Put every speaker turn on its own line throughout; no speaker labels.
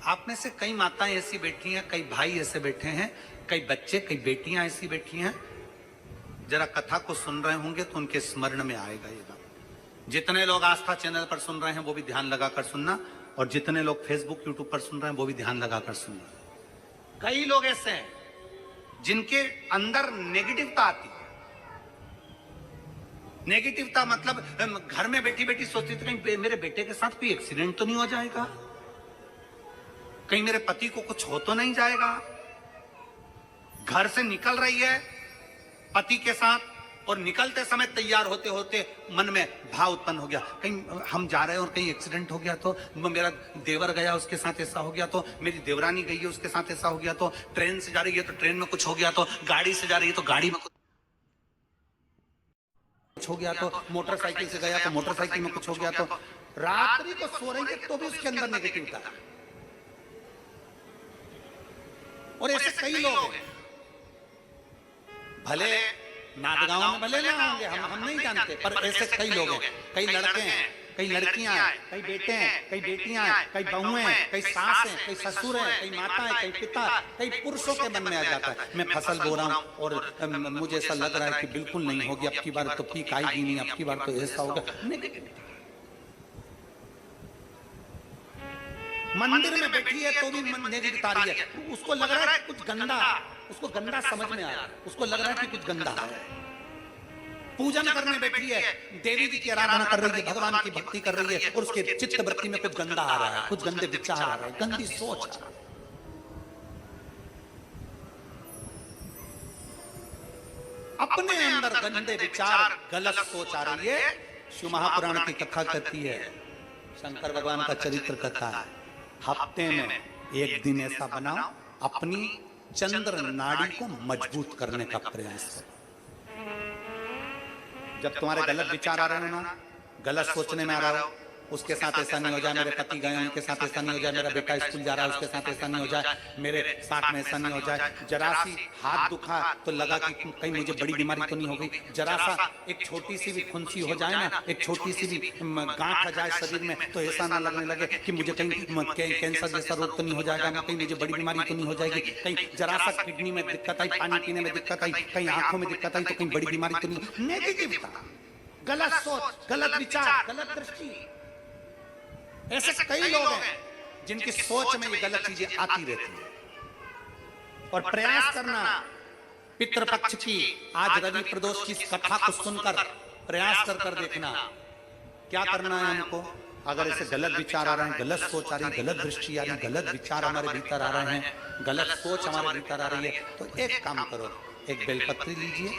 आप में से कई माताएं ऐसी बैठी हैं, कई भाई ऐसे बैठे हैं, कई बच्चे, कई बेटियां ऐसी बैठी हैं, जरा कथा को सुन रहे होंगे तो उनके स्मरण में आएगा ये बात। जितने लोग आस्था चैनल पर सुन रहे हैं वो भी ध्यान लगाकर सुनना, और जितने लोग फेसबुक यूट्यूब पर सुन रहे हैं वो भी ध्यान लगाकर सुनना। कई लोग ऐसे हैं जिनके अंदर नेगेटिवता आती है। नेगेटिवता मतलब घर में बैठी बैठी सोचती थी कहीं मेरे बेटे के साथ कोई एक्सीडेंट तो नहीं हो जाएगा, कहीं मेरे पति को कुछ हो तो नहीं जाएगा। घर से निकल रही है पति के साथ और निकलते समय तैयार होते होते मन में भाव उत्पन्न हो गया, कहीं हम जा रहे हैं और कहीं एक्सीडेंट हो गया तो, मेरा देवर गया उसके साथ ऐसा हो गया तो, मेरी देवरानी गई है उसके साथ ऐसा हो गया तो, ट्रेन से जा रही है तो ट्रेन में कुछ हो गया तो, गाड़ी से जा रही है तो गाड़ी में कुछ हो गया तो, मोटरसाइकिल से गया तो मोटरसाइकिल में कुछ हो गया तो, रात्रि को सो रही है तो भी उसके अंदर नेगेटिविटी है। और ऐसे कई लोग हैं, भले नादगांव में भले ना होंगे, हम नहीं जानते, पर ऐसे कई लोग हैं, कई लड़के हैं, कई लड़कियां हैं, कई बेटे हैं, कई बेटियां हैं, कई बहुएं हैं, कई सास हैं, कई ससुर हैं, कई माता है, कई पिता, कई पुरुषों के मन में आ जाता है मैं फसल बो रहा हूं और मुझे ऐसा लग रहा है कि बिल्कुल नहीं होगी, अब की बार तो पीक आएगी नहीं, अब की बार तो ऐसा होगा। मंदिर में बैठी है तो भी नेगेटिव आ रही है, उसको लग रहा है कुछ गंदा, उसको गंदा समझ में आ रहा है, उसको लग रहा है कि कुछ गंदा है। पूजन करने बैठी है, देवी जी की आराधना कर रही है, भगवान की भक्ति कर रही है और उसके चित्त वृत्ति में कुछ गंदा आ रहा है, कुछ गंदे विचार आ रहे हैं, गंदी सोच आ रही है। अपने अंदर गंदे विचार, गलत सोच आ रही है। शिव महापुराण की कथा कहती है, शंकर भगवान का चरित्र कथा है, हफ्ते में एक दिन ऐसा बनाओ अपनी चंद्र नाड़ी को मजबूत करने का प्रयास करो। जब तुम्हारे गलत विचार आ रहे हो ना, गलत सोचने में आ रहा हो, उसके साथ ऐसा नहीं हो जाए, मेरे पति गए उनके साथ ऐसा नहीं हो जाए, मेरा बेटा स्कूल जा रहा है उसके साथ ऐसा नहीं हो जाए, मेरे साथ में ऐसा नहीं हो जाए, जरा सी हाथ दुखा तो लगा कि कहीं मुझे बड़ी बीमारी तो नहीं हो गई, जरा सा एक छोटी सी भी फुंसी हो जाए ना, एक छोटी सी भी गांठ आ जाए शरीर में तो ऐसा ना लगने लगे कि मुझे कहीं कैंसर जैसा रोग तो नहीं हो जाएगा, कहीं मुझे बड़ी बीमारी तो नहीं हो जाएगी, कहीं जरा सा किडनी में दिक्कत आई, पानी पीने में दिक्कत आई, कहीं आंखों में दिक्कत आई तो कहीं बड़ी बीमारी तो नहीं। नेगेटिविटी, गलत सोच, गलत विचार, गलत दृष्टि। ऐसे कई लोग हैं जिनकी सोच में ये गलत चीजें आती रहती है। और प्रयास करना पितृपक्ष की, आज रवि प्रदोष की कथा को सुनकर प्रयास कर देखना क्या करना है हमको। अगर ऐसे गलत विचार आ रहे हैं, गलत सोच आ रही है, गलत दृष्टि आ रही है, गलत विचार हमारे भीतर आ रहे हैं, गलत सोच हमारे भीतर आ रही है, तो एक काम करो, एक बेलपत्री लीजिए,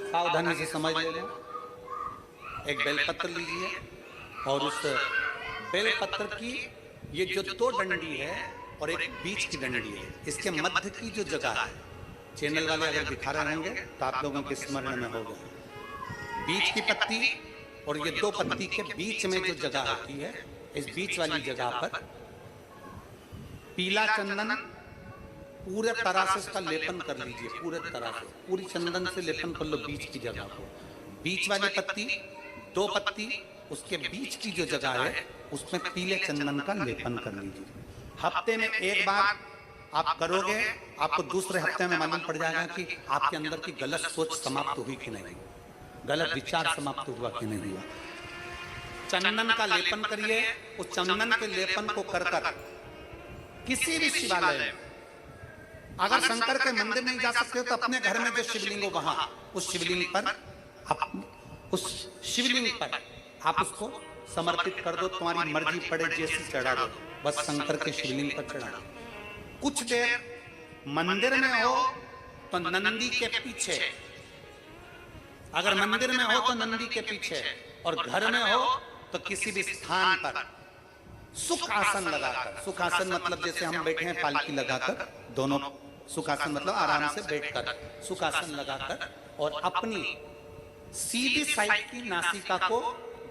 सावधानी से समझ लेना, एक बेलपत्र लीजिए और उस बेलपत्र की ये जो दो डंडी है और एक बीच की डंडी है, इसके मध्य की जो जगह है, चैनल वाले अगर दिखा रहे होंगे तो आप लोगों के स्मरण में होगा, बीच की पत्ती और ये दो पत्ती के बीच में जो जगह होती है, इस बीच वाली जगह पर पीला चंदन पूरे तरह से इसका लेपन कर लीजिए, पूरे तरह से पूरी चंदन से लेपन कर लो बीच की जगह को। बीच वाली पत्ती, दो पत्ती, उसके बीच की जो जगह है उसमें पीले चंदन का लेपन कर लीजिए। हफ्ते में एक बार आप करोगे, आपको दूसरे हफ्ते में मालूम पड़ जाएगा कि आपके अंदर की गलत सोच समाप्त हुई कि नहीं, गलत विचार समाप्त हुआ कि नहीं हुआ। चंदन का लेपन करिए, उस चंदन के लेपन को कर किसी भी शिवालय में, अगर शंकर के मंदिर नहीं जा सकते हो तो अपने घर में जो शिवलिंग हो वहां, उस शिवलिंग पर आप उसको समर्पित कर दो, तुम्हारी मर्जी पड़े जैसी चढ़ा दो, बस शंकर के शिवलिंग पर चढ़ा दो। कुछ देर मंदिर में हो तो नंदी के पीछे, अगर मंदिर में हो तो नंदी के पीछे, और घर में हो तो किसी भी स्थान पर सुख आसन लगाकर, सुख आसन मतलब जैसे हम बैठे हैं पालकी लगाकर, दोनों सुख आसन मतलब आराम से बैठकर, सुख आसन लगाकर, और अपनी सीधी साइड की नासिका को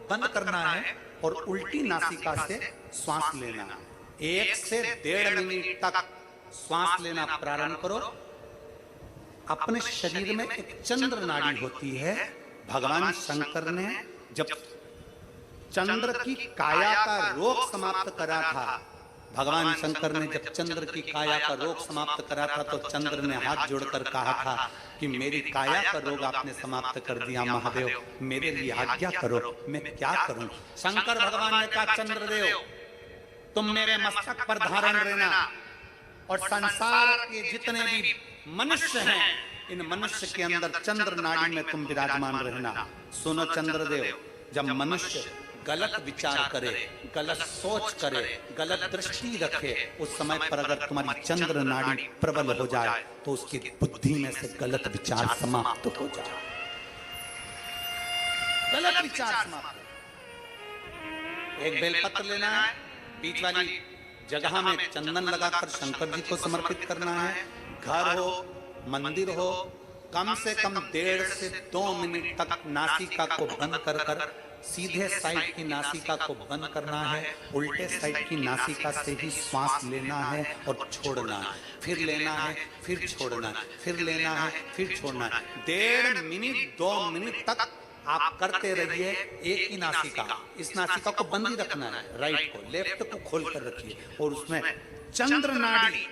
बंद करना है और उल्टी नासिका से श्वास लेना। 1 से 1.5 मिनट तक श्वास लेना प्रारंभ करो। अपने शरीर में एक चंद्र नाड़ी होती है, भगवान शंकर ने जब चंद्र की काया का रोग समाप्त करा था। भगवान शंकर ने जब चंद्र की काया का रोग समाप्त करा था तो चंद्र ने हाथ जोड़कर कहा था कि मेरी काया का रोग आपने समाप्त कर दिया महादेव, मेरे लिए आज्ञा करो, मैं क्या करूं। शंकर भगवान ने कहा, चंद्रदेव तुम मेरे मस्तक पर धारण रहना और संसार के जितने भी मनुष्य हैं इन मनुष्य के अंदर चंद्र नाड़ी में तुम विराजमान रहना। सुनो चंद्रदेव, जब मनुष्य गलत विचार करे, गलत सोच करे, गलत दृष्टि रखे, उस समय पर अगर तुम्हारी चंद्र नाड़ी प्रबल हो जाए तो उसकी बुद्धि में से गलत विचार समाप्त हो जाए। गलत विचार समाप्त। एक बेलपत्र लेना है, बीच वाली जगह में चंदन लगाकर शंकर जी को समर्पित करना है। घर हो, मंदिर हो, कम से कम 1.5 से 2 मिनट तक नासिका को बंद कर कर सीधे साइड की नासिका को बंद करना है, उल्टे साइड की नासिका से ही श्वास लेना है और छोड़ना है, फिर लेना है, फिर छोड़ना है, फिर लेना है, फिर छोड़ना है। 1.5 मिनट 2 मिनट तक आप करते रहिए एक ही नासिका। इस नासिका को बंद ही रखना है, राइट को, लेफ्ट को खोल कर रखिए और उसमें चंद्र नाड़ी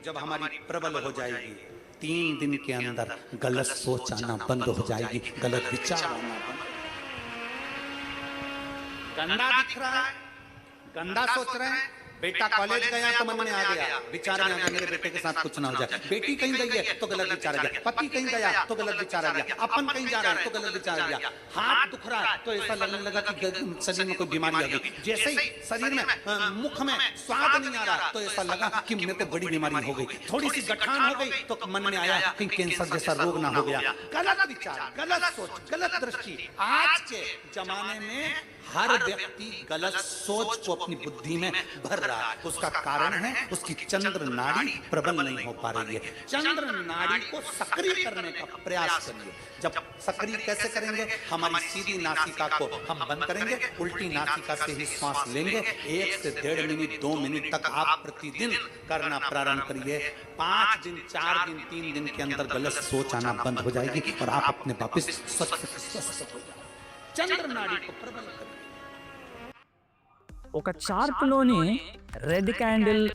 जब हमारी प्रबल हो जाएगी 3 दिन के अंदर गलत सोच आना बंद हो जाएगी, गलत विचार आना बंद। गंदा दिख रहा है, गंदा सोच रहे हैं, बेटा कॉलेज गया तो मन में आ गया, विचार में आ गया मेरे बेटे के साथ कुछ ना हो जाए। बेटी कहीं गई है तो गलत विचार आ गया, पति कहीं गया तो गलत विचार आ गया, अपन कहीं जा रहे हैं तो गलत विचार आ गया। हाथ दुख रहा है तो ऐसा लगने लगा कि शरीर में कोई बीमारी आ गई। जैसे ही शरीर में मुख में स्वाद नहीं आ रहा तो ऐसा लगा कि मेरे को बड़ी बीमारी हो गई। थोड़ी सी गठान हो गई तो मन में आया कि कैंसर जैसा रोग ना हो गया। गलत विचार, गलत सोच, गलत दृष्टि। आज के जमाने में हर व्यक्ति गलत सोच को अपनी बुद्धि में भर रहा है। उसका कारण है उसकी चंद्र नाड़ी प्रबल नहीं हो पा रही है। चंद्र नाड़ी को सक्रिय करने का प्रयास करिए। जब सक्रिय कैसे करेंगे? हमारी सीधी नासिका को हम बंद करेंगे, उल्टी नासिका से ही श्वास लेंगे। 1 से 1.5 मिनट 2 मिनट तक आप प्रतिदिन करना प्रारंभ करिए। 5 दिन 4 दिन 3 दिन के अंदर गलत सोच आना बंद हो जाएगी और आप अपने वापिस स्वस्थ हो जाएंगे। चंद्र नाड़ी को प्रबल करिए।
ఒక చార్ట్ లోని రెడ్ క్యాండిల్